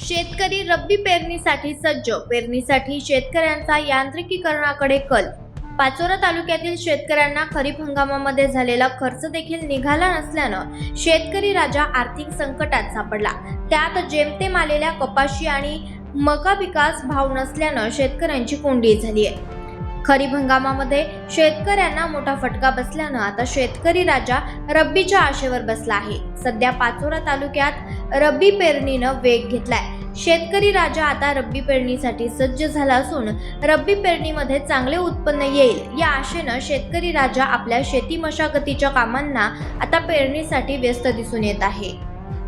शेतकरी रब्बी पेरणीसाठी सज्ज. पेरणीसाठी शेतकऱ्यांचा यांत्रिकीकरणाकडे कल. पाचोरा तालुक्यातील शेतकऱ्यांना खरीप हंगामामध्ये झालेला खर्च देखील निघाला नसल्यानं शेतकरी राजा आर्थिक संकटात सापडला. त्यात जेमतेम आलेल्या कपाशी आणि मका पिकास भाव नसल्यानं शेतकऱ्यांची कोंडी झाली आहे. खरीप हंगामामध्ये शेतकऱ्यांना मोठा फटका बसल्यानं आता शेतकरी राजा रब्बीच्या आशेवर बसला आहे. सध्या पाचोरा तालुक्यात रब्बी पेरणीनं वेग घेतलाय. शेतकरी राजा आता रब्बी पेरणीसाठी सज्ज झाला असून रब्बी पेरणीमध्ये चांगले उत्पन्न येईल या आशेनं शेतकरी राजा आपल्या शेती मशागतीच्या कामांना आता पेरणीसाठी व्यस्त दिसून येत आहे.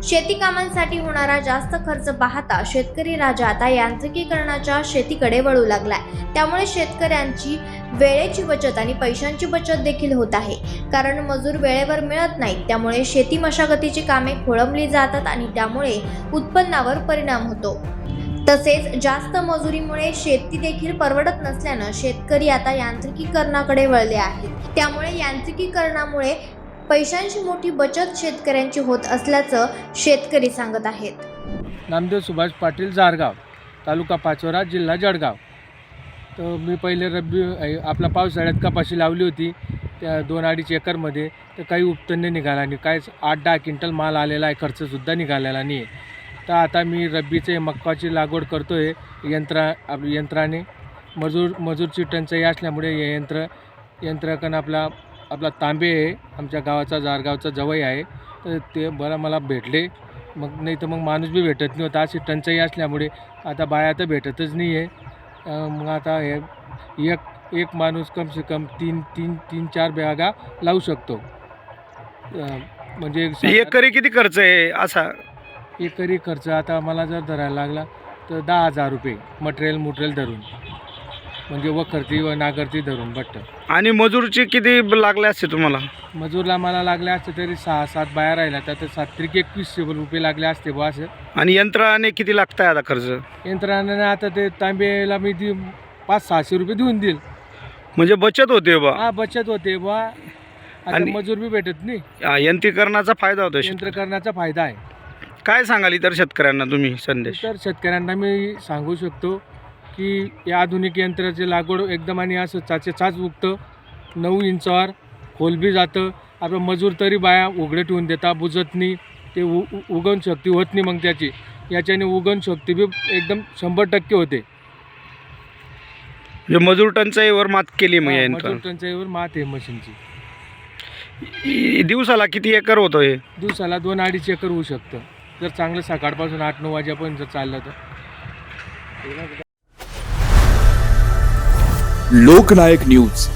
शेती कामांसाठी होणारा जास्त खर्च पाहता शेतकरी राजा आता यांत्रिकीकरणाच्या शेतीकडे वळू लागलाय. त्यामुळे शेतकऱ्यांची वेळेची बचत आणि पैशांची बचत देखील होत आहे. कारण मजूर वेळेवर मिळत नाहीत. त्यामुळे शेती मशागतीची कामे खोळंबली जातात आणि त्यामुळे उत्पन्नावर परिणाम होतो. तसेच जास्त मजुरीमुळे शेती देखील परवडत नसल्यानं शेतकरी आता यांत्रिकीकरणाकडे वळले आहेत. त्यामुळे यांत्रिकीकरणामुळे पैशांची मोठी बचत शेतकऱ्यांची होत असल्याचं शेतकरी सांगत आहेत. नामदेव सुभाष पाटील, जारगाव, तालुका पाचोरा, जिल्हा जळगाव. तर मी पहिले रब्बी आपला पावसाळ्यात कपाशी लावली होती त्या 2-2.5 एकरमध्ये. तर काही उत्पन्न निघाला नाही. काय 8-10 क्विंटल माल आलेला आहे, खर्चसुद्धा निघालेला नाही आहे. तर आता मी रब्बीचे मक्काची लागवड करतो आहे यंत्राने. मजूरची टंचाई असल्यामुळे हे यंत्रकण आपला तांबे आहे, आमच्या गावाचा जारगावचा जवळ आहे. तर ते बरं मला भेटले. मग नाही तर मग माणूस बी भेटत नाही होता. अशी टंचाई असल्यामुळे आता बाया तर भेटतच नाही आहे. मग आता हे एक माणूस कम से कम 3-4 बॅगा लावू शकतो. म्हणजे एकरी किती खर्च आहे असा? एकरी खर्च आता मला जर धरायला लागला तर 10,000 रुपये मटेरियल धरून, म्हणजे वखरती व नागरती धरून बट्ट. आणि मजूरची किती लागले असते तुम्हाला? मजूरला मला लागले असते तरी 6-7 बाया राहिल्या तर 7-21 रुपये लागले असते बा असं. आणि यंत्राने किती लागताय आता खर्च? यंत्राने आता ते तांबेला मी 500-600 रुपये देऊन देईल. म्हणजे बचत होते बा? हा, बचत होते बा. आणि मजूर बी भेटत नाही. यंत्रीकरणाचा फायदा होतो. यंत्रकरणाचा फायदा आहे. काय सांगाल इतर शेतकऱ्यांना तुम्ही संदेश? तर शेतकऱ्यांना मी सांगू शकतो की या आधुनिक यंत्राची लागवड एकदम आणि असं चाच उगतं. 9 इंचावर खोल बी जातं. आपलं मजूर तरी बाया उघडे ठेवून देता, बुजत नाही. ते उगवण शक्ती होत नाही. मग याच्याने उगवण शक्ती बी एकदम 100% होते. म्हणजे मजूर टंचाईवर मात केली मग या मजूर टंचाईवर मात आहे मशीनची. दिवसाला किती एकर होतं हे? दिवसाला 2-2.5 एकर होऊ शकतं जर चांगलं सकाळपासून 8-9 वाजेपर्यंत जर चाललं तर. लोकनायक न्यूज